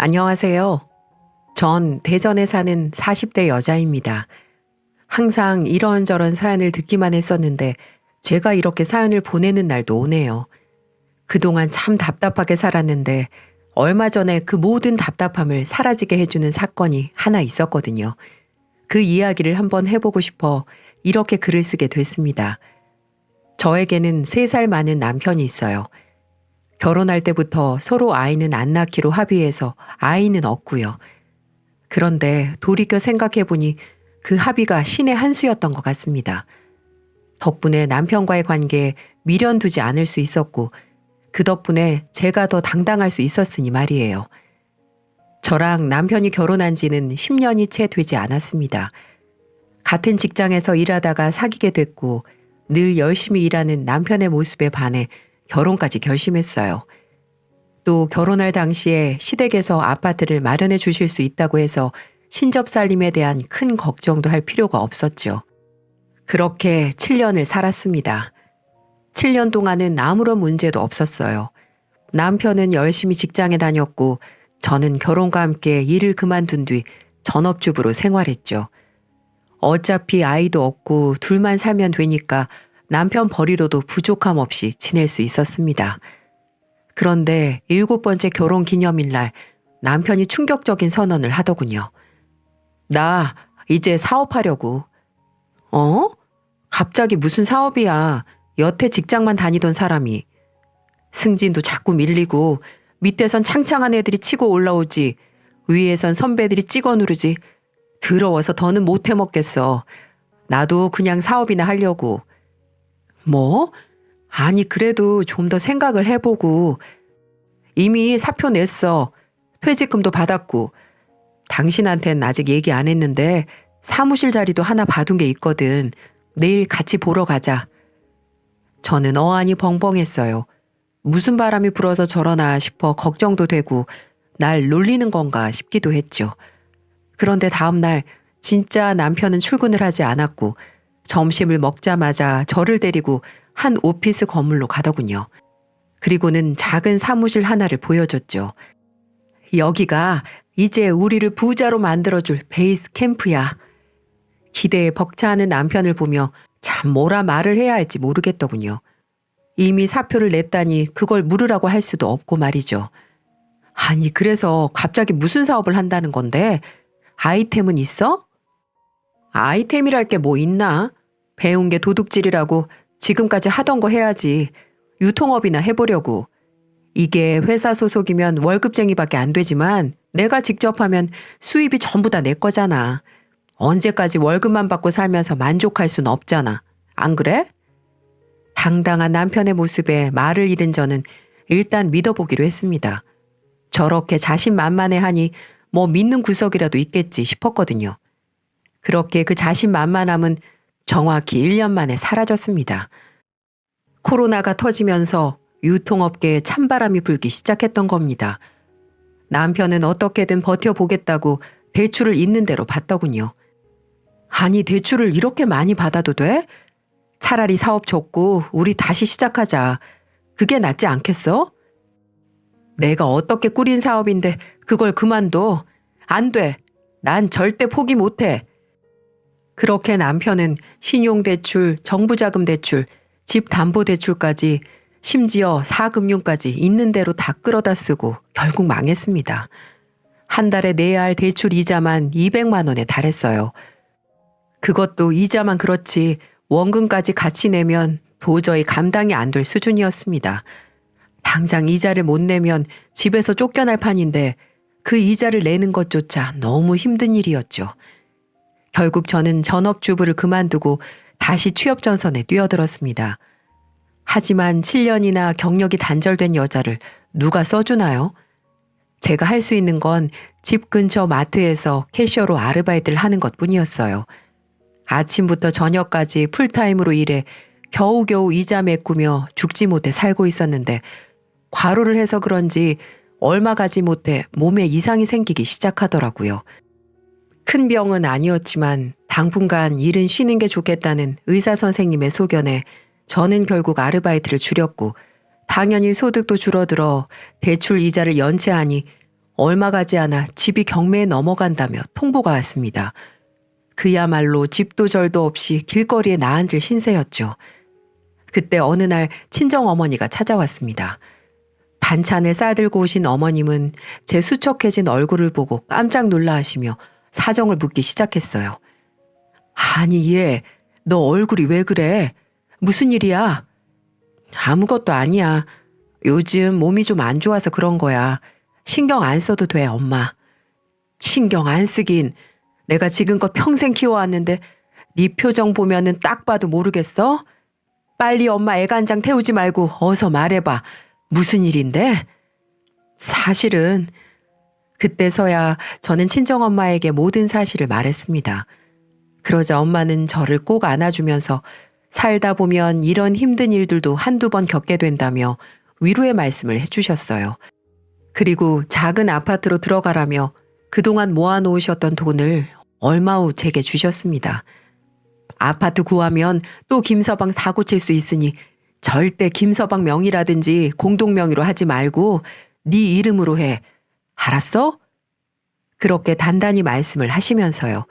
안녕하세요. 전 대전에 사는 40대 여자입니다. 항상 이런저런 사연을 듣기만 했었는데 제가 이렇게 사연을 보내는 날도 오네요. 그동안 참 답답하게 살았는데 얼마 전에 그 모든 답답함을 사라지게 해주는 사건이 하나 있었거든요. 그 이야기를 한번 해보고 싶어 이렇게 글을 쓰게 됐습니다. 저에게는 3살 많은 남편이 있어요. 결혼할 때부터 서로 아이는 안 낳기로 합의해서 아이는 없고요. 그런데 돌이켜 생각해보니 그 합의가 신의 한 수였던 것 같습니다. 덕분에 남편과의 관계에 미련 두지 않을 수 있었고 그 덕분에 제가 더 당당할 수 있었으니 말이에요. 저랑 남편이 결혼한 지는 10년이 채 되지 않았습니다. 같은 직장에서 일하다가 사귀게 됐고 늘 열심히 일하는 남편의 모습에 반해 결혼까지 결심했어요. 또 결혼할 당시에 시댁에서 아파트를 마련해 주실 수 있다고 해서 신접살림에 대한 큰 걱정도 할 필요가 없었죠. 그렇게 7년을 살았습니다. 7년 동안은 아무런 문제도 없었어요. 남편은 열심히 직장에 다녔고 저는 결혼과 함께 일을 그만둔 뒤 전업주부로 생활했죠. 어차피 아이도 없고 둘만 살면 되니까 남편 벌이로도 부족함 없이 지낼 수 있었습니다. 그런데 7번째 결혼 기념일 날 남편이 충격적인 선언을 하더군요. 나 이제 사업하려고. 어? 갑자기 무슨 사업이야. 여태 직장만 다니던 사람이. 승진도 자꾸 밀리고 밑에선 창창한 애들이 치고 올라오지. 위에선 선배들이 찍어 누르지. 더러워서 더는 못 해먹겠어. 나도 그냥 사업이나 하려고. 뭐? 아니 그래도 좀 더 생각을 해보고. 이미 사표 냈어. 퇴직금도 받았고. 당신한텐 아직 얘기 안 했는데 사무실 자리도 하나 받은 게 있거든. 내일 같이 보러 가자. 저는 어안이 벙벙했어요. 무슨 바람이 불어서 저러나 싶어 걱정도 되고 날 놀리는 건가 싶기도 했죠. 그런데 다음날 진짜 남편은 출근을 하지 않았고 점심을 먹자마자 저를 데리고 한 오피스 건물로 가더군요. 그리고는 작은 사무실 하나를 보여줬죠. 여기가 이제 우리를 부자로 만들어줄 베이스 캠프야. 기대에 벅차하는 남편을 보며 참 뭐라 말을 해야 할지 모르겠더군요. 이미 사표를 냈다니 그걸 물으라고 할 수도 없고 말이죠. 아니 그래서 갑자기 무슨 사업을 한다는 건데? 아이템은 있어? 아이템이랄 게 뭐 있나? 배운 게 도둑질이라고 지금까지 하던 거 해야지. 유통업이나 해보려고. 이게 회사 소속이면 월급쟁이밖에 안 되지만 내가 직접 하면 수입이 전부 다 내 거잖아. 언제까지 월급만 받고 살면서 만족할 순 없잖아. 안 그래? 당당한 남편의 모습에 말을 잃은 저는 일단 믿어보기로 했습니다. 저렇게 자신만만해하니 뭐 믿는 구석이라도 있겠지 싶었거든요. 그렇게 그 자신만만함은 정확히 1년 만에 사라졌습니다. 코로나가 터지면서 유통업계에 찬바람이 불기 시작했던 겁니다. 남편은 어떻게든 버텨보겠다고 대출을 있는 대로 받더군요. 아니 대출을 이렇게 많이 받아도 돼? 차라리 사업 접고 우리 다시 시작하자. 그게 낫지 않겠어? 내가 어떻게 꾸린 사업인데 그걸 그만둬? 안 돼. 난 절대 포기 못해. 그렇게 남편은 신용대출, 정부자금대출, 집담보대출까지 심지어 사금융까지 있는 대로 다 끌어다 쓰고 결국 망했습니다. 한 달에 내야 할 대출 이자만 200만 원에 달했어요. 그것도 이자만 그렇지 원금까지 같이 내면 도저히 감당이 안 될 수준이었습니다. 당장 이자를 못 내면 집에서 쫓겨날 판인데 그 이자를 내는 것조차 너무 힘든 일이었죠. 결국 저는 전업주부를 그만두고 다시 취업전선에 뛰어들었습니다. 하지만 7년이나 경력이 단절된 여자를 누가 써주나요? 제가 할 수 있는 건 집 근처 마트에서 캐셔로 아르바이트를 하는 것뿐이었어요. 아침부터 저녁까지 풀타임으로 일해 겨우겨우 이자 메꾸며 죽지 못해 살고 있었는데 과로를 해서 그런지 얼마 가지 못해 몸에 이상이 생기기 시작하더라고요. 큰 병은 아니었지만 당분간 일은 쉬는 게 좋겠다는 의사 선생님의 소견에 저는 결국 아르바이트를 줄였고 당연히 소득도 줄어들어 대출 이자를 연체하니 얼마 가지 않아 집이 경매에 넘어간다며 통보가 왔습니다. 그야말로 집도 절도 없이 길거리에 나앉을 신세였죠. 그때 어느 날 친정어머니가 찾아왔습니다. 반찬을 싸들고 오신 어머님은 제 수척해진 얼굴을 보고 깜짝 놀라하시며 사정을 묻기 시작했어요. 아니 얘, 너 얼굴이 왜 그래? 무슨 일이야? 아무것도 아니야. 요즘 몸이 좀 안 좋아서 그런 거야. 신경 안 써도 돼, 엄마. 신경 안 쓰긴. 내가 지금껏 평생 키워왔는데 네 표정 보면은 딱 봐도 모르겠어? 빨리 엄마 애간장 태우지 말고 어서 말해봐. 무슨 일인데? 사실은 그때서야 저는 친정엄마에게 모든 사실을 말했습니다. 그러자 엄마는 저를 꼭 안아주면서 살다 보면 이런 힘든 일들도 한두 번 겪게 된다며 위로의 말씀을 해주셨어요. 그리고 작은 아파트로 들어가라며 그동안 모아놓으셨던 돈을 얼마 후 제게 주셨습니다. 아파트 구하면 또 김서방 사고 칠 수 있으니 절대 김서방 명의라든지 공동명의로 하지 말고 네 이름으로 해. 알았어? 그렇게 단단히 말씀을 하시면서요.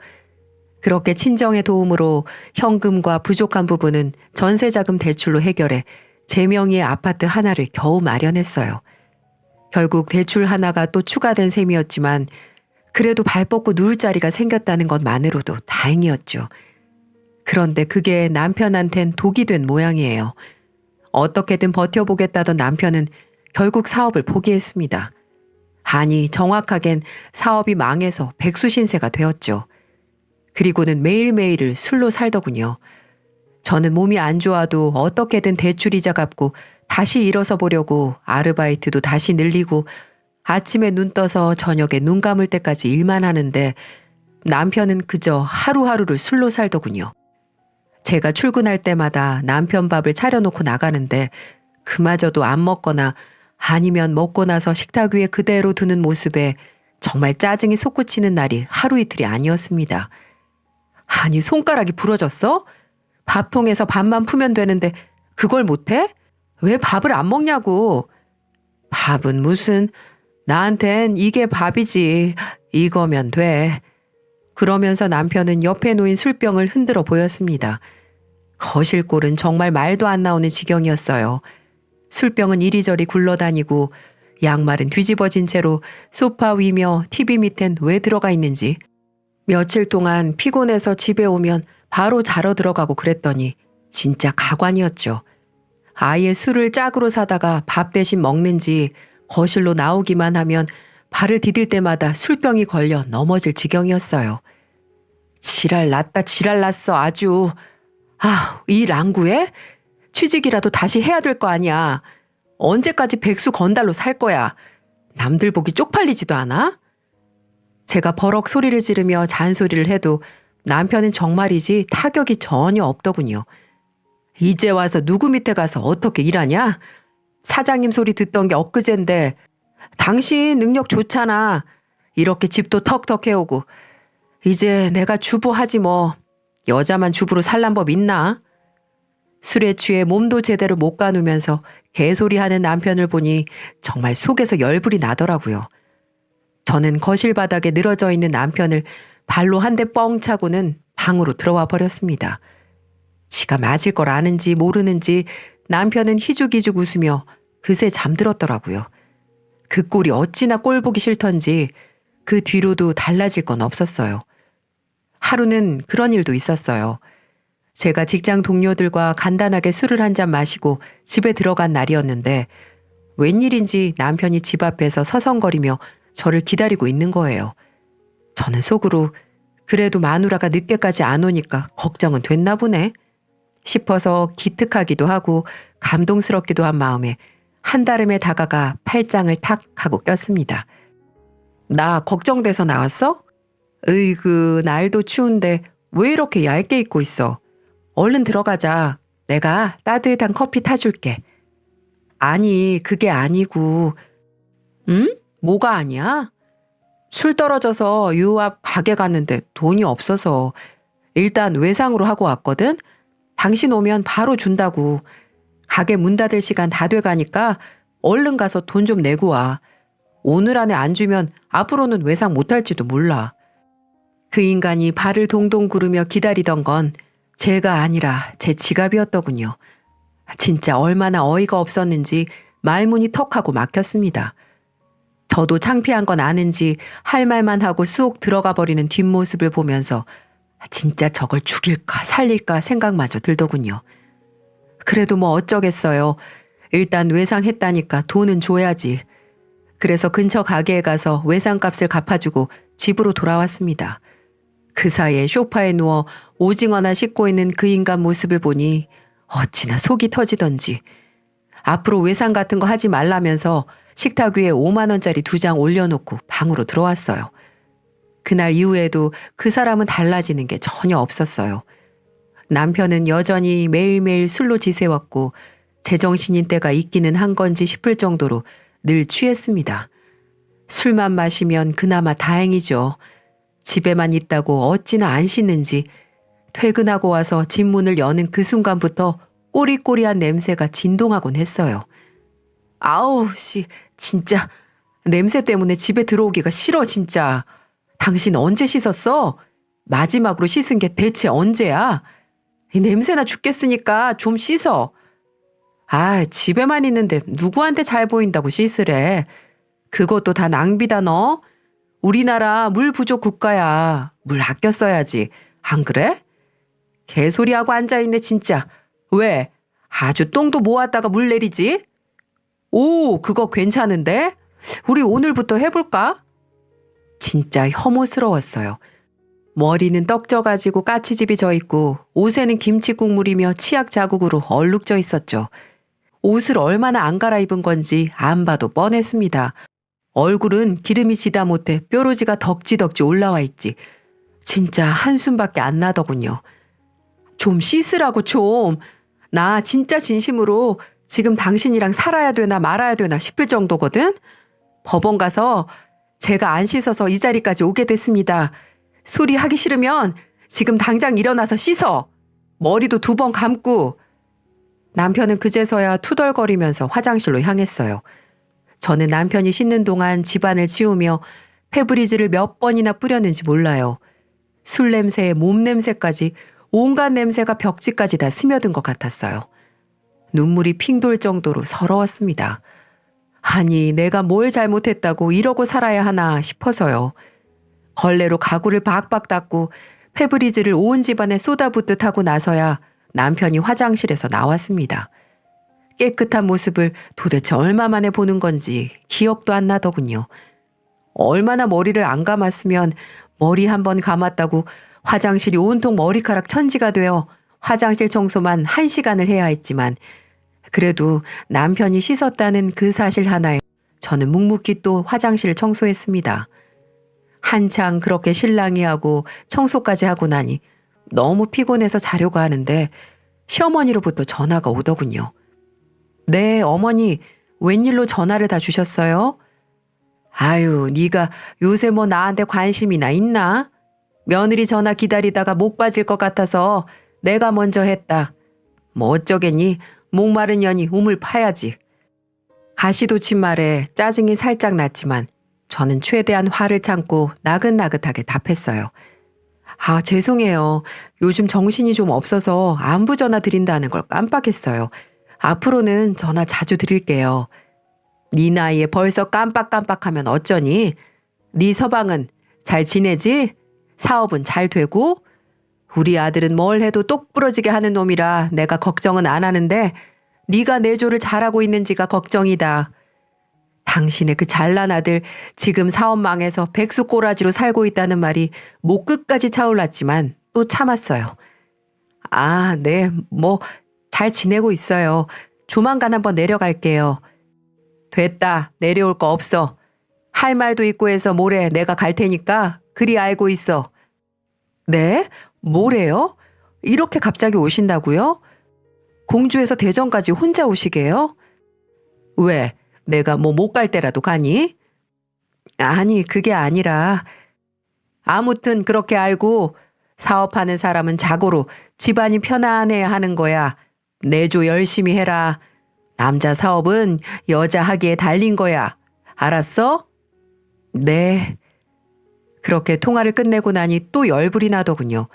그렇게 친정의 도움으로 현금과 부족한 부분은 전세자금 대출로 해결해 제 명의의 아파트 하나를 겨우 마련했어요. 결국 대출 하나가 또 추가된 셈이었지만 그래도 발 뻗고 누울 자리가 생겼다는 것만으로도 다행이었죠. 그런데 그게 남편한텐 독이 된 모양이에요. 어떻게든 버텨보겠다던 남편은 결국 사업을 포기했습니다. 아니, 정확하겐 사업이 망해서 백수신세가 되었죠. 그리고는 매일매일을 술로 살더군요. 저는 몸이 안 좋아도 어떻게든 대출이자 갚고 다시 일어서 보려고 아르바이트도 다시 늘리고 아침에 눈 떠서 저녁에 눈 감을 때까지 일만 하는데 남편은 그저 하루하루를 술로 살더군요. 제가 출근할 때마다 남편 밥을 차려놓고 나가는데 그마저도 안 먹거나 아니면 먹고 나서 식탁 위에 그대로 두는 모습에 정말 짜증이 솟구치는 날이 하루 이틀이 아니었습니다. 아니, 손가락이 부러졌어? 밥통에서 밥만 푸면 되는데 그걸 못해? 왜 밥을 안 먹냐고. 밥은 무슨, 나한텐 이게 밥이지. 이거면 돼. 그러면서 남편은 옆에 놓인 술병을 흔들어 보였습니다. 거실 꼴은 정말 말도 안 나오는 지경이었어요. 술병은 이리저리 굴러다니고 양말은 뒤집어진 채로 소파 위며 TV 밑엔 왜 들어가 있는지 며칠 동안 피곤해서 집에 오면 바로 자러 들어가고 그랬더니 진짜 가관이었죠. 아예 술을 짝으로 사다가 밥 대신 먹는지 거실로 나오기만 하면 발을 디딜 때마다 술병이 걸려 넘어질 지경이었어요. 지랄 났다 지랄 났어 아주. 아, 이 랑구에? 취직이라도 다시 해야 될 거 아니야. 언제까지 백수 건달로 살 거야. 남들 보기 쪽팔리지도 않아? 제가 버럭 소리를 지르며 잔소리를 해도 남편은 정말이지 타격이 전혀 없더군요. 이제 와서 누구 밑에 가서 어떻게 일하냐? 사장님 소리 듣던 게 엊그젠데 당신 능력 좋잖아. 이렇게 집도 턱턱 해오고. 이제 내가 주부하지 뭐. 여자만 주부로 살란 법 있나? 술에 취해 몸도 제대로 못 가누면서 개소리하는 남편을 보니 정말 속에서 열불이 나더라고요. 저는 거실 바닥에 늘어져 있는 남편을 발로 한 대 뻥 차고는 방으로 들어와 버렸습니다. 지가 맞을 걸 아는지 모르는지 남편은 희죽희죽 웃으며 그새 잠들었더라고요. 그 꼴이 어찌나 꼴 보기 싫던지 그 뒤로도 달라질 건 없었어요. 하루는 그런 일도 있었어요. 제가 직장 동료들과 간단하게 술을 한 잔 마시고 집에 들어간 날이었는데 웬일인지 남편이 집 앞에서 서성거리며 저를 기다리고 있는 거예요. 저는 속으로 그래도 마누라가 늦게까지 안 오니까 걱정은 됐나 보네 싶어서 기특하기도 하고 감동스럽기도 한 마음에 한달음에 다가가 팔짱을 탁 하고 꼈습니다. 나 걱정돼서 나왔어? 으이그 날도 추운데 왜 이렇게 얇게 입고 있어? 얼른 들어가자. 내가 따뜻한 커피 타줄게. 아니 그게 아니고. 응? 뭐가 아니야? 술 떨어져서 요 앞 가게 갔는데 돈이 없어서 일단 외상으로 하고 왔거든? 당신 오면 바로 준다고. 가게 문 닫을 시간 다 돼가니까 얼른 가서 돈 좀 내고 와. 오늘 안에 안 주면 앞으로는 외상 못할지도 몰라. 그 인간이 발을 동동 구르며 기다리던 건 제가 아니라 제 지갑이었더군요. 진짜 얼마나 어이가 없었는지 말문이 턱하고 막혔습니다. 저도 창피한 건 아는지 할 말만 하고 쑥 들어가 버리는 뒷모습을 보면서 진짜 저걸 죽일까 살릴까 생각마저 들더군요. 그래도 뭐 어쩌겠어요. 일단 외상했다니까 돈은 줘야지. 그래서 근처 가게에 가서 외상값을 갚아주고 집으로 돌아왔습니다. 그 사이에 소파에 누워 오징어나 씻고 있는 그 인간 모습을 보니 어찌나 속이 터지던지 앞으로 외상 같은 거 하지 말라면서 식탁 위에 5만 원짜리 2장 올려놓고 방으로 들어왔어요. 그날 이후에도 그 사람은 달라지는 게 전혀 없었어요. 남편은 여전히 매일매일 술로 지새웠고 제정신인 때가 있기는 한 건지 싶을 정도로 늘 취했습니다. 술만 마시면 그나마 다행이죠. 집에만 있다고 어찌나 안 씻는지 퇴근하고 와서 집 문을 여는 그 순간부터 꼬리꼬리한 냄새가 진동하곤 했어요. 아우 씨 진짜 냄새 때문에 집에 들어오기가 싫어 진짜. 당신 언제 씻었어? 마지막으로 씻은 게 대체 언제야? 이 냄새나 죽겠으니까 좀 씻어. 아 집에만 있는데 누구한테 잘 보인다고 씻으래. 그것도 다 낭비다 너. 우리나라 물 부족 국가야. 물 아껴 써야지. 안 그래? 개소리하고 앉아있네 진짜. 왜? 아주 똥도 모았다가 물 내리지? 오 그거 괜찮은데? 우리 오늘부터 해볼까? 진짜 혐오스러웠어요. 머리는 떡져가지고 까치집이 져있고 옷에는 김치 국물이며 치약 자국으로 얼룩져 있었죠. 옷을 얼마나 안 갈아입은 건지 안 봐도 뻔했습니다. 얼굴은 기름이 지다 못해 뾰루지가 덕지덕지 올라와 있지. 진짜 한숨밖에 안 나더군요. 좀 씻으라고 좀. 나 진짜 진심으로 지금 당신이랑 살아야 되나 말아야 되나 싶을 정도거든. 법원 가서 제가 안 씻어서 이 자리까지 오게 됐습니다. 소리 하기 싫으면 지금 당장 일어나서 씻어. 머리도 2번 감고. 남편은 그제서야 투덜거리면서 화장실로 향했어요. 저는 남편이 씻는 동안 집안을 치우며 페브리즈를 몇 번이나 뿌렸는지 몰라요. 술 냄새에 몸 냄새까지 온갖 냄새가 벽지까지 다 스며든 것 같았어요. 눈물이 핑 돌 정도로 서러웠습니다. 아니 내가 뭘 잘못했다고 이러고 살아야 하나 싶어서요. 걸레로 가구를 박박 닦고 페브리즈를 온 집안에 쏟아붓듯 하고 나서야 남편이 화장실에서 나왔습니다. 깨끗한 모습을 도대체 얼마 만에 보는 건지 기억도 안 나더군요. 얼마나 머리를 안 감았으면 머리 한 번 감았다고 화장실이 온통 머리카락 천지가 되어 화장실 청소만 1시간을 해야 했지만 그래도 남편이 씻었다는 그 사실 하나에 저는 묵묵히 또 화장실을 청소했습니다. 한창 그렇게 실랑이 하고 청소까지 하고 나니 너무 피곤해서 자려고 하는데 시어머니로부터 전화가 오더군요. 네, 어머니 웬일로 전화를 다 주셨어요? 아유, 네가 요새 뭐 나한테 관심이나 있나? 며느리 전화 기다리다가 목 빠질 것 같아서 내가 먼저 했다. 뭐 어쩌겠니? 목마른 년이 우물 파야지. 가시돋친 말에 짜증이 살짝 났지만 저는 최대한 화를 참고 나긋나긋하게 답했어요. 아, 죄송해요. 요즘 정신이 좀 없어서 안부 전화 드린다는 걸 깜빡했어요. 앞으로는 전화 자주 드릴게요. 네 나이에 벌써 깜빡깜빡하면 어쩌니? 네 서방은 잘 지내지? 사업은 잘 되고? 우리 아들은 뭘 해도 똑부러지게 하는 놈이라 내가 걱정은 안 하는데 네가 내조를 잘하고 있는지가 걱정이다. 당신의 그 잘난 아들 지금 사업 망해서 백수 꼬라지로 살고 있다는 말이 목 끝까지 차올랐지만 또 참았어요. 아, 네, 뭐 잘 지내고 있어요. 조만간 한번 내려갈게요. 됐다, 내려올 거 없어. 할 말도 있고 해서 모레 내가 갈 테니까 그리 알고 있어. 네? 뭐래요? 이렇게 갑자기 오신다고요? 공주에서 대전까지 혼자 오시게요? 왜? 내가 뭐 못 갈 때라도 가니? 아니, 그게 아니라 아무튼 그렇게 알고 사업하는 사람은 자고로 집안이 편안해야 하는 거야. 내조 열심히 해라. 남자 사업은 여자 하기에 달린 거야. 알았어? 네. 그렇게 통화를 끝내고 나니 또 열불이 나더군요.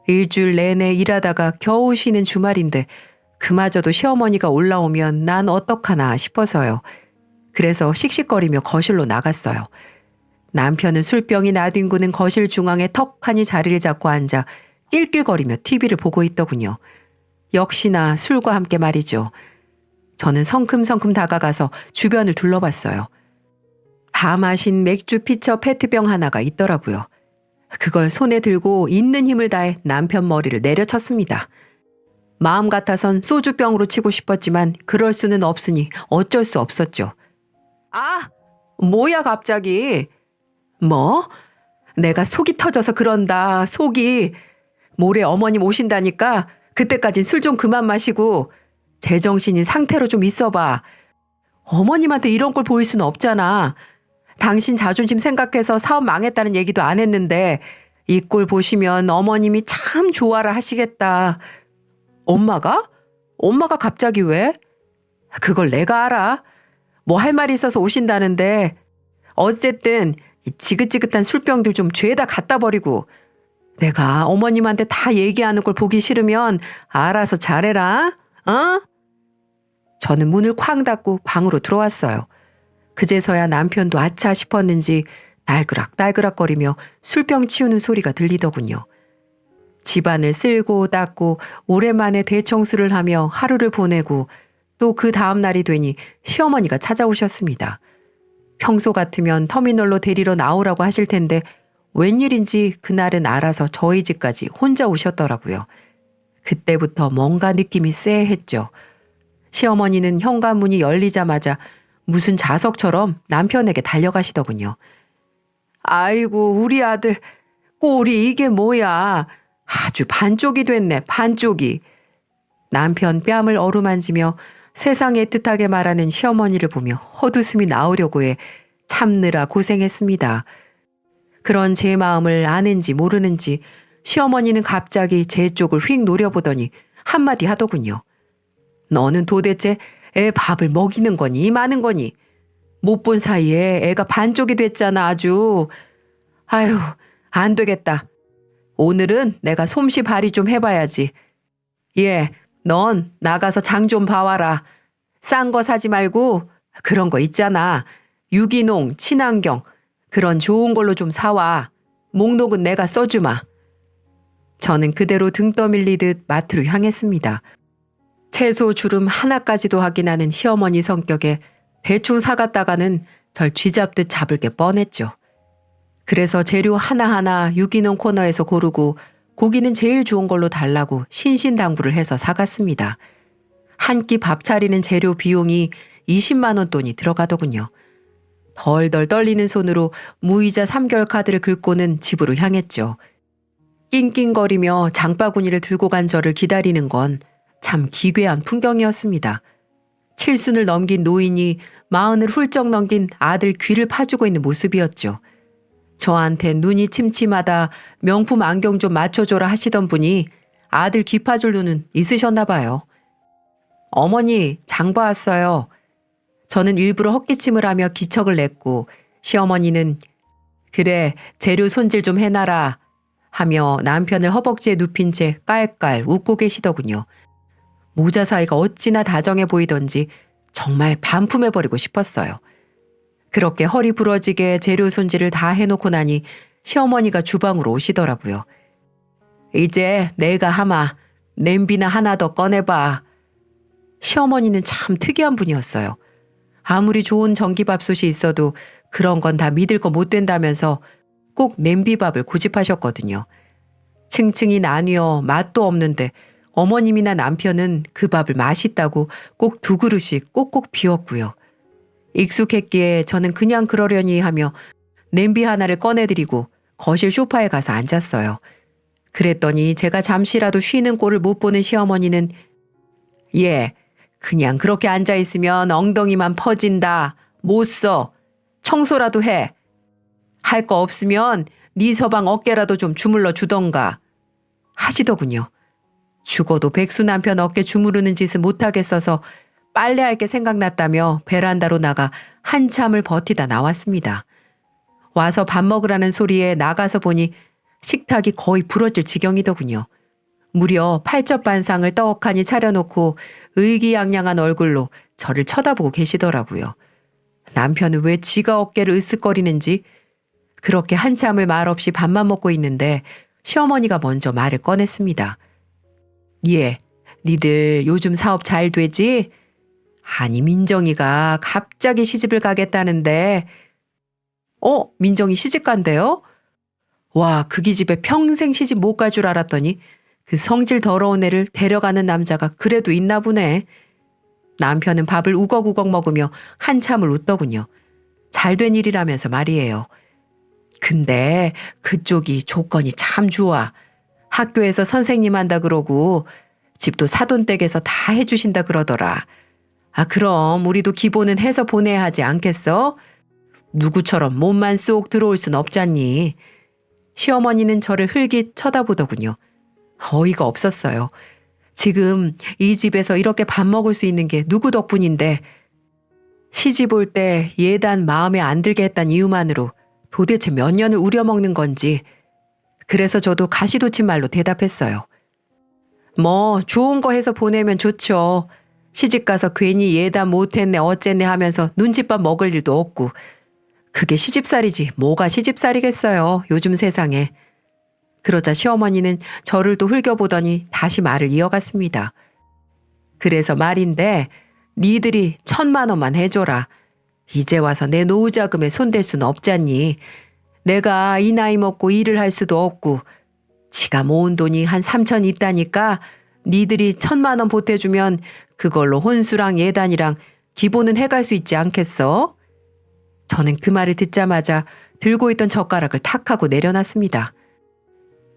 일주일 내내 일하다가 겨우 쉬는 주말인데 그마저도 시어머니가 올라오면 난 어떡하나 싶어서요. 그래서 씩씩거리며 거실로 나갔어요. 남편은 술병이 나뒹구는 거실 중앙에 턱하니 자리를 잡고 앉아 낄낄거리며 TV를 보고 있더군요. 역시나 술과 함께 말이죠. 저는 성큼성큼 다가가서 주변을 둘러봤어요. 다 마신 맥주 피처 페트병 하나가 있더라고요. 그걸 손에 들고 있는 힘을 다해 남편 머리를 내려쳤습니다. 마음 같아선 소주병으로 치고 싶었지만 그럴 수는 없으니 어쩔 수 없었죠. 아, 뭐야 갑자기. 뭐? 내가 속이 터져서 그런다. 속이. 모레 어머님 오신다니까 그때까진 술 좀 그만 마시고 제정신인 상태로 좀 있어봐. 어머님한테 이런 걸 보일 수는 없잖아. 당신 자존심 생각해서 사업 망했다는 얘기도 안 했는데 이 꼴 보시면 어머님이 참 좋아라 하시겠다. 엄마가? 엄마가 갑자기 왜? 그걸 내가 알아. 뭐 할 말이 있어서 오신다는데 어쨌든 이 지긋지긋한 술병들 좀 죄다 갖다 버리고 내가 어머님한테 다 얘기하는 걸 보기 싫으면 알아서 잘해라. 어? 저는 문을 쾅 닫고 방으로 들어왔어요. 그제서야 남편도 아차 싶었는지 날그락날그락거리며 술병 치우는 소리가 들리더군요. 집안을 쓸고 닦고 오랜만에 대청소를 하며 하루를 보내고 또 그 다음 날이 되니 시어머니가 찾아오셨습니다. 평소 같으면 터미널로 데리러 나오라고 하실 텐데 웬일인지 그날은 알아서 저희 집까지 혼자 오셨더라고요. 그때부터 뭔가 느낌이 쎄했죠. 시어머니는 현관문이 열리자마자 무슨 자석처럼 남편에게 달려가시더군요. 아이고 우리 아들 꼴이 이게 뭐야. 아주 반쪽이 됐네 반쪽이. 남편 뺨을 어루만지며 세상 애틋하게 말하는 시어머니를 보며 헛웃음이 나오려고 해 참느라 고생했습니다. 그런 제 마음을 아는지 모르는지 시어머니는 갑자기 제 쪽을 휙 노려보더니 한마디 하더군요. 너는 도대체 애 밥을 먹이는 거니 마는 거니? 못 본 사이에 애가 반쪽이 됐잖아 아주. 아유 안 되겠다. 오늘은 내가 솜씨 발휘 좀 해봐야지. 예, 넌 나가서 장 좀 봐와라. 싼 거 사지 말고 그런 거 있잖아. 유기농, 친환경 그런 좋은 걸로 좀 사와. 목록은 내가 써주마. 저는 그대로 등 떠밀리듯 마트로 향했습니다. 채소 주름 하나까지도 확인하는 시어머니 성격에 대충 사갔다가는 절 쥐잡듯 잡을 게 뻔했죠. 그래서 재료 하나하나 유기농 코너에서 고르고 고기는 제일 좋은 걸로 달라고 신신당부를 해서 사갔습니다. 한 끼 밥 차리는 재료 비용이 20만 원 돈이 들어가더군요. 덜덜 떨리는 손으로 무이자 3개월 카드를 긁고는 집으로 향했죠. 낑낑거리며 장바구니를 들고 간 저를 기다리는 건 참 기괴한 풍경이었습니다. 칠순을 넘긴 노인이 40을 훌쩍 넘긴 아들 귀를 파주고 있는 모습이었죠. 저한테 눈이 침침하다 명품 안경 좀 맞춰줘라 하시던 분이 아들 귀 파줄 눈은 있으셨나 봐요. 어머니 장 봐왔어요. 저는 일부러 헛기침을 하며 기척을 냈고 시어머니는 그래 재료 손질 좀 해놔라 하며 남편을 허벅지에 눕힌 채 깔깔 웃고 계시더군요. 모자 사이가 어찌나 다정해 보이던지 정말 반품해버리고 싶었어요. 그렇게 허리 부러지게 재료 손질을 다 해놓고 나니 시어머니가 주방으로 오시더라고요. 이제 내가 하마. 냄비나 하나 더 꺼내봐. 시어머니는 참 특이한 분이었어요. 아무리 좋은 전기밥솥이 있어도 그런 건 다 믿을 거 못 된다면서 꼭 냄비밥을 고집하셨거든요. 층층이 나뉘어 맛도 없는데 어머님이나 남편은 그 밥을 맛있다고 꼭 2그릇씩 꼭꼭 비웠고요. 익숙했기에 저는 그냥 그러려니 하며 냄비 하나를 꺼내드리고 거실 소파에 가서 앉았어요. 그랬더니 제가 잠시라도 쉬는 꼴을 못 보는 시어머니는 예, 그냥 그렇게 앉아있으면 엉덩이만 퍼진다. 못 써. 청소라도 해. 할 거 없으면 네 서방 어깨라도 좀 주물러 주던가 하시더군요. 죽어도 백수 남편 어깨 주무르는 짓을 못하겠어서 빨래할 게 생각났다며 베란다로 나가 한참을 버티다 나왔습니다. 와서 밥 먹으라는 소리에 나가서 보니 식탁이 거의 부러질 지경이더군요. 무려 팔첩반상을 떡하니 차려놓고 의기양양한 얼굴로 저를 쳐다보고 계시더라고요. 남편은 왜 지가 어깨를 으쓱거리는지 그렇게 한참을 말없이 밥만 먹고 있는데 시어머니가 먼저 말을 꺼냈습니다. 예, 니들 요즘 사업 잘 되지? 아니, 민정이가 갑자기 시집을 가겠다는데. 민정이 시집 간대요? 와, 그 기집애 평생 시집 못 갈 줄 알았더니 그 성질 더러운 애를 데려가는 남자가 그래도 있나 보네. 남편은 밥을 우걱우걱 먹으며 한참을 웃더군요. 잘된 일이라면서 말이에요. 근데 그쪽이 조건이 참 좋아. 학교에서 선생님 한다 그러고 집도 사돈댁에서 다 해주신다 그러더라. 아, 그럼 우리도 기본은 해서 보내야 하지 않겠어? 누구처럼 몸만 쏙 들어올 순 없잖니. 시어머니는 저를 흘깃 쳐다보더군요. 어이가 없었어요. 지금 이 집에서 이렇게 밥 먹을 수 있는 게 누구 덕분인데 시집 올 때 예단 마음에 안 들게 했단 이유만으로 도대체 몇 년을 우려먹는 건지. 그래서 저도 가시돋친 말로 대답했어요. 뭐 좋은 거 해서 보내면 좋죠. 시집가서 괜히 예단 못했네 어쨌네 하면서 눈칫밥 먹을 일도 없고. 그게 시집살이지 뭐가 시집살이겠어요, 요즘 세상에. 그러자 시어머니는 저를 또 흘겨보더니 다시 말을 이어갔습니다. 그래서 말인데 니들이 1,000만 원만 해줘라. 이제 와서 내 노후자금에 손댈 수는 없잖니. 내가 이 나이 먹고 일을 할 수도 없고 지가 모은 돈이 한 3천 있다니까 니들이 1,000만 원 보태주면 그걸로 혼수랑 예단이랑 기본은 해갈 수 있지 않겠어? 저는 그 말을 듣자마자 들고 있던 젓가락을 탁 하고 내려놨습니다.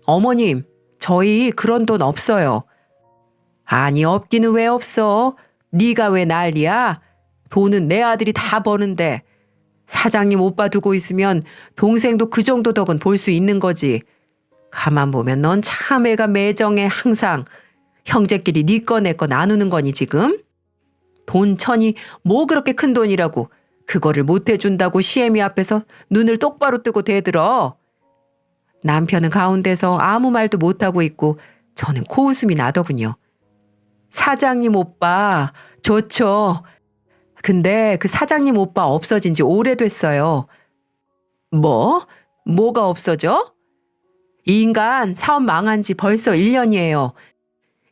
어머님, 저희 그런 돈 없어요. 아니, 없기는 왜 없어? 네가 왜 난리야? 돈은 내 아들이 다 버는데 사장님 오빠 두고 있으면 동생도 그 정도 덕은 볼 수 있는 거지. 가만 보면 넌 참 애가 매정해. 항상 형제끼리 네 거 내 거 나누는 거니 지금? 돈 1,000이 뭐 그렇게 큰 돈이라고 그거를 못 해준다고 시애미 앞에서 눈을 똑바로 뜨고 대들어. 남편은 가운데서 아무 말도 못하고 있고 저는 코웃음이 나더군요. 사장님 오빠 좋죠. 근데 그 사장님 오빠 없어진 지 오래됐어요. 뭐? 뭐가 없어져? 이 인간 사업 망한 지 벌써 1년이에요.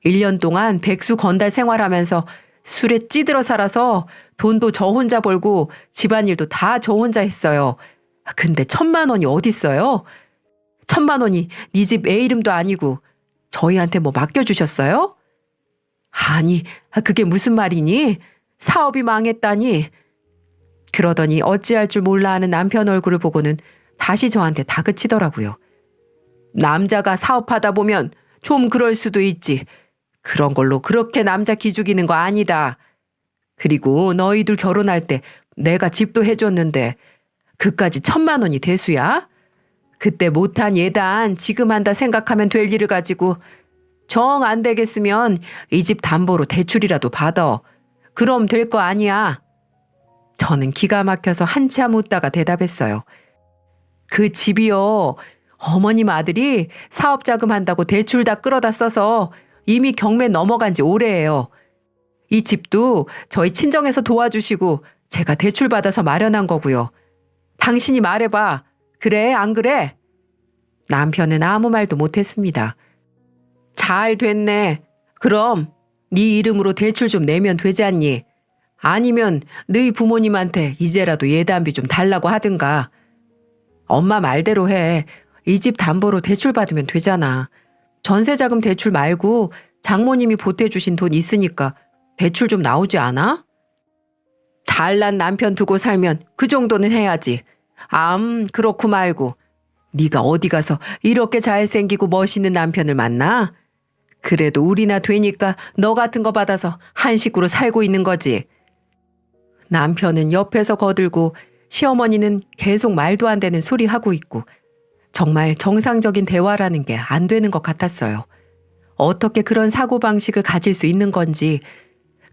1년 동안 백수 건달 생활하면서 술에 찌들어 살아서 돈도 저 혼자 벌고 집안일도 다 저 혼자 했어요. 근데 1,000만 원이 어딨어요? 1,000만 원이 네 집 애 이름도 아니고 저희한테 뭐 맡겨주셨어요? 아니, 그게 무슨 말이니? 사업이 망했다니. 그러더니 어찌할 줄 몰라 하는 남편 얼굴을 보고는 다시 저한테 다그치더라고요. 남자가 사업하다 보면 좀 그럴 수도 있지. 그런 걸로 그렇게 남자 기죽이는 거 아니다. 그리고 너희들 결혼할 때 내가 집도 해줬는데 그까지 1,000만 원이 대수야? 그때 못한 예단 지금 한다 생각하면 될 일을 가지고 정 안 되겠으면 이 집 담보로 대출이라도 받아. 그럼 될 거 아니야. 저는 기가 막혀서 한참 웃다가 대답했어요. 그 집이요. 어머님 아들이 사업자금 한다고 대출 다 끌어다 써서 이미 경매 넘어간 지 오래예요. 이 집도 저희 친정에서 도와주시고 제가 대출 받아서 마련한 거고요. 당신이 말해봐. 그래, 안 그래? 남편은 아무 말도 못했습니다. 잘 됐네. 그럼 네 이름으로 대출 좀 내면 되지 않니? 아니면 너희 부모님한테 이제라도 예단비 좀 달라고 하든가. 엄마 말대로 해. 이 집 담보로 대출 받으면 되잖아. 전세자금 대출 말고 장모님이 보태주신 돈 있으니까 대출 좀 나오지 않아? 잘난 남편 두고 살면 그 정도는 해야지. 그렇고 말고. 네가 어디 가서 이렇게 잘생기고 멋있는 남편을 만나? 그래도 우리나 되니까 너 같은 거 받아서 한 식구로 살고 있는 거지. 남편은 옆에서 거들고 시어머니는 계속 말도 안 되는 소리 하고 있고 정말 정상적인 대화라는 게 안 되는 것 같았어요. 어떻게 그런 사고방식을 가질 수 있는 건지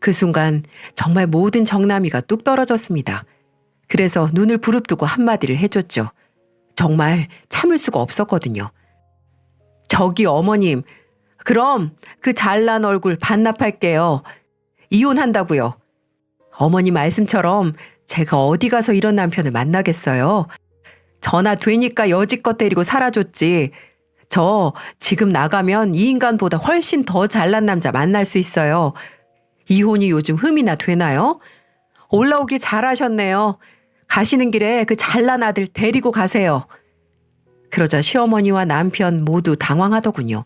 그 순간 정말 모든 정남이가 뚝 떨어졌습니다. 그래서 눈을 부릅뜨고 한마디를 해줬죠. 정말 참을 수가 없었거든요. 저기 어머님, 그럼 그 잘난 얼굴 반납할게요. 이혼한다고요. 어머니 말씀처럼 제가 어디 가서 이런 남편을 만나겠어요. 전화 되니까 여지껏 데리고 살아줬지. 저 지금 나가면 이 인간보다 훨씬 더 잘난 남자 만날 수 있어요. 이혼이 요즘 흠이나 되나요? 올라오길 잘하셨네요. 가시는 길에 그 잘난 아들 데리고 가세요. 그러자 시어머니와 남편 모두 당황하더군요.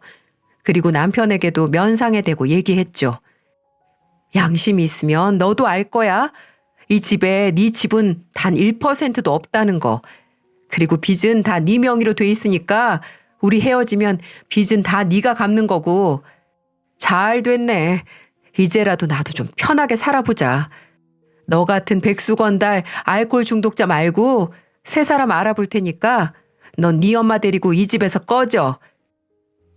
그리고 남편에게도 면상에 대고 얘기했죠. 양심이 있으면 너도 알 거야. 이 집에 네 집은 단 1%도 없다는 거. 그리고 빚은 다 네 명의로 돼 있으니까 우리 헤어지면 빚은 다 네가 갚는 거고. 잘 됐네. 이제라도 나도 좀 편하게 살아보자. 너 같은 백수건달 알코올 중독자 말고 새 사람 알아볼 테니까 넌 네 엄마 데리고 이 집에서 꺼져.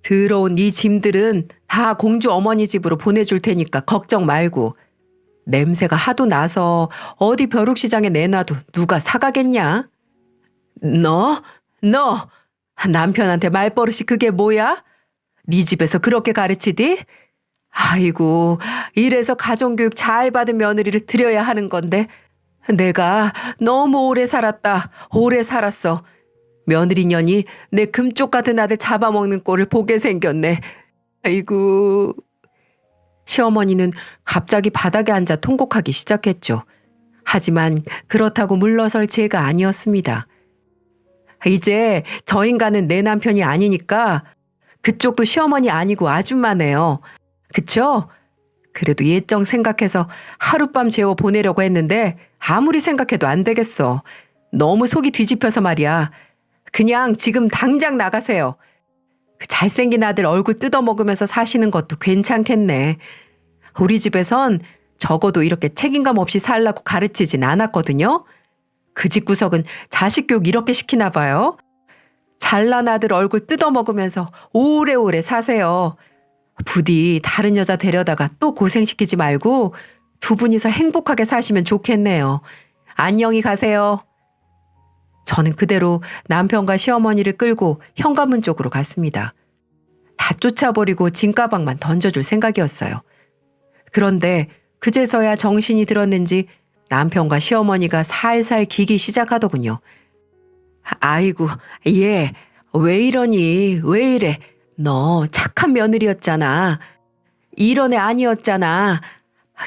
들어온 네 짐들은 다 공주 어머니 집으로 보내줄 테니까 걱정 말고. 냄새가 하도 나서 어디 벼룩시장에 내놔도 누가 사가겠냐? 너 남편한테 말버릇이 그게 뭐야? 네 집에서 그렇게 가르치디? 아이고, 이래서 가정교육 잘 받은 며느리를 들여야 하는 건데 내가 너무 오래 살았어. 며느리년이 내 금쪽 같은 아들 잡아먹는 꼴을 보게 생겼네. 아이고. 시어머니는 갑자기 바닥에 앉아 통곡하기 시작했죠. 하지만 그렇다고 물러설 제가 아니었습니다. 이제 저 인간은 내 남편이 아니니까 그쪽도 시어머니 아니고 아줌마네요. 그쵸? 그래도 예정 생각해서 하룻밤 재워 보내려고 했는데 아무리 생각해도 안 되겠어. 너무 속이 뒤집혀서 말이야. 그냥 지금 당장 나가세요. 그 잘생긴 아들 얼굴 뜯어먹으면서 사시는 것도 괜찮겠네. 우리 집에선 적어도 이렇게 책임감 없이 살라고 가르치진 않았거든요. 그 집구석은 자식 교육 이렇게 시키나 봐요. 잘난 아들 얼굴 뜯어먹으면서 오래오래 사세요. 부디 다른 여자 데려다가 또 고생시키지 말고 두 분이서 행복하게 사시면 좋겠네요. 안녕히 가세요. 저는 그대로 남편과 시어머니를 끌고 현관문 쪽으로 갔습니다. 다 쫓아버리고 짐가방만 던져줄 생각이었어요. 그런데 그제서야 정신이 들었는지 남편과 시어머니가 살살 기기 시작하더군요. 아이고, 얘, 왜 이러니? 왜 이래? 너 착한 며느리였잖아. 이런 애 아니었잖아.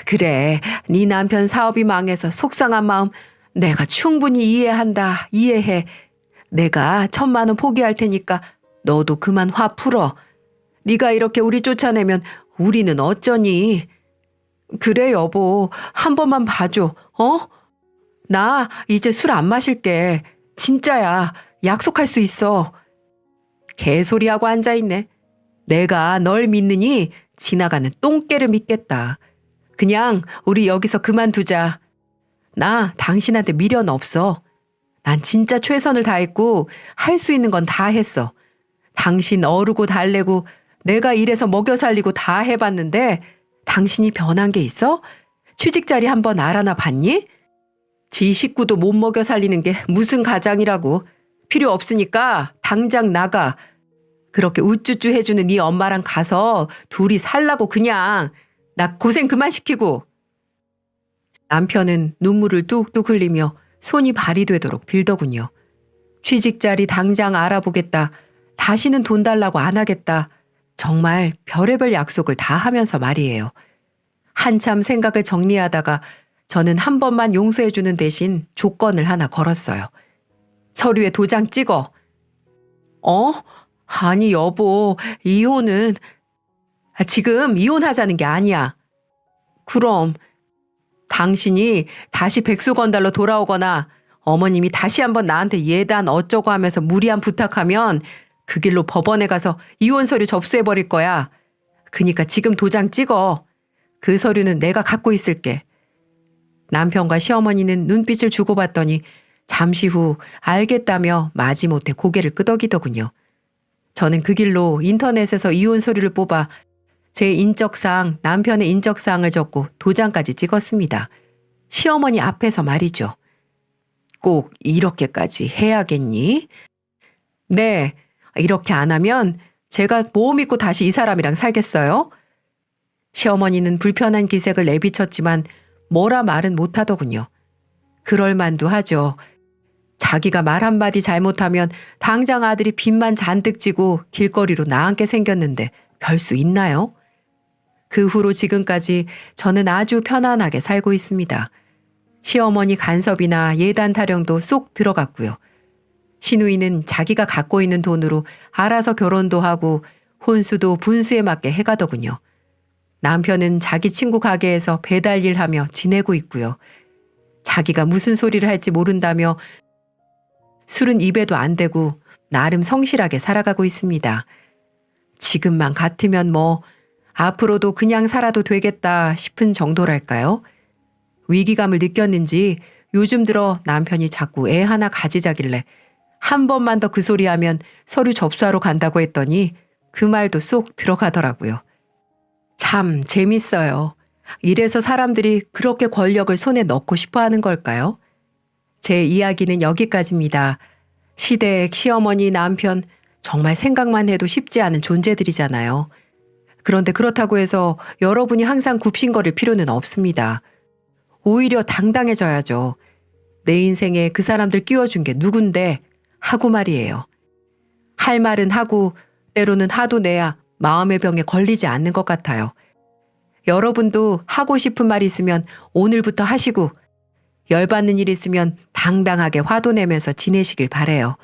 그래, 네 남편 사업이 망해서 속상한 마음 내가 충분히 이해한다. 이해해. 내가 1,000만 원 포기할 테니까 너도 그만 화 풀어. 네가 이렇게 우리 쫓아내면 우리는 어쩌니? 그래 여보, 한 번만 봐줘. 어? 나 이제 술 안 마실게. 진짜야. 약속할 수 있어. 개소리하고 앉아있네. 내가 널 믿느니 지나가는 똥개를 믿겠다. 그냥 우리 여기서 그만두자. 나 당신한테 미련 없어. 난 진짜 최선을 다했고 할 수 있는 건 다 했어. 당신 어르고 달래고 내가 일해서 먹여 살리고 다 해봤는데 당신이 변한 게 있어? 취직자리 한번 알아나 봤니? 지 식구도 못 먹여 살리는 게 무슨 가장이라고. 필요 없으니까 당장 나가. 그렇게 우쭈쭈 해주는 네 엄마랑 가서 둘이 살라고 그냥. 나 고생 그만 시키고. 남편은 눈물을 뚝뚝 흘리며 손이 발이 되도록 빌더군요. 취직자리 당장 알아보겠다. 다시는 돈 달라고 안 하겠다. 정말 별의별 약속을 다 하면서 말이에요. 한참 생각을 정리하다가 저는 한 번만 용서해주는 대신 조건을 하나 걸었어요. 서류에 도장 찍어. 어? 아니 여보, 이혼은... 지금 이혼하자는 게 아니야. 그럼 당신이 다시 백수건달로 돌아오거나 어머님이 다시 한번 나한테 예단 어쩌고 하면서 무리한 부탁하면 그 길로 법원에 가서 이혼 서류 접수해버릴 거야. 그니까 지금 도장 찍어. 그 서류는 내가 갖고 있을게. 남편과 시어머니는 눈빛을 주고받더니 잠시 후 알겠다며 마지못해 고개를 끄덕이더군요. 저는 그 길로 인터넷에서 이혼 서류를 뽑아 제 인적사항, 남편의 인적사항을 적고 도장까지 찍었습니다. 시어머니 앞에서 말이죠. 꼭 이렇게까지 해야겠니? 네, 이렇게 안 하면 제가 뭐 믿고 다시 이 사람이랑 살겠어요? 시어머니는 불편한 기색을 내비쳤지만 뭐라 말은 못하더군요. 그럴 만도 하죠. 자기가 말 한마디 잘못하면 당장 아들이 빚만 잔뜩 지고 길거리로 나앉게 생겼는데 별 수 있나요? 그 후로 지금까지 저는 아주 편안하게 살고 있습니다. 시어머니 간섭이나 예단 타령도 쏙 들어갔고요. 시누이는 자기가 갖고 있는 돈으로 알아서 결혼도 하고 혼수도 분수에 맞게 해가더군요. 남편은 자기 친구 가게에서 배달 일하며 지내고 있고요. 자기가 무슨 소리를 할지 모른다며 술은 입에도 안 대고 나름 성실하게 살아가고 있습니다. 지금만 같으면 뭐 앞으로도 그냥 살아도 되겠다 싶은 정도랄까요? 위기감을 느꼈는지 요즘 들어 남편이 자꾸 애 하나 가지자길래 한 번만 더 그 소리하면 서류 접수하러 간다고 했더니 그 말도 쏙 들어가더라고요. 참 재밌어요. 이래서 사람들이 그렇게 권력을 손에 넣고 싶어 하는 걸까요? 제 이야기는 여기까지입니다. 시댁, 시어머니, 남편, 정말 생각만 해도 쉽지 않은 존재들이잖아요. 그런데 그렇다고 해서 여러분이 항상 굽신거릴 필요는 없습니다. 오히려 당당해져야죠. 내 인생에 그 사람들 끼워준 게 누군데 하고 말이에요. 할 말은 하고 때로는 하도 내야 마음의 병에 걸리지 않는 것 같아요. 여러분도 하고 싶은 말 있으면 오늘부터 하시고 열받는 일 있으면 당당하게 화도 내면서 지내시길 바래요.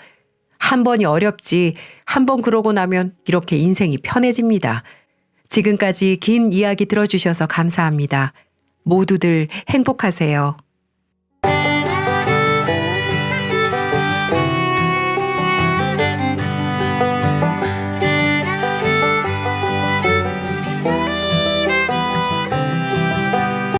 한 번이 어렵지 한 번 그러고 나면 이렇게 인생이 편해집니다. 지금까지 긴 이야기 들어주셔서 감사합니다. 모두들 행복하세요.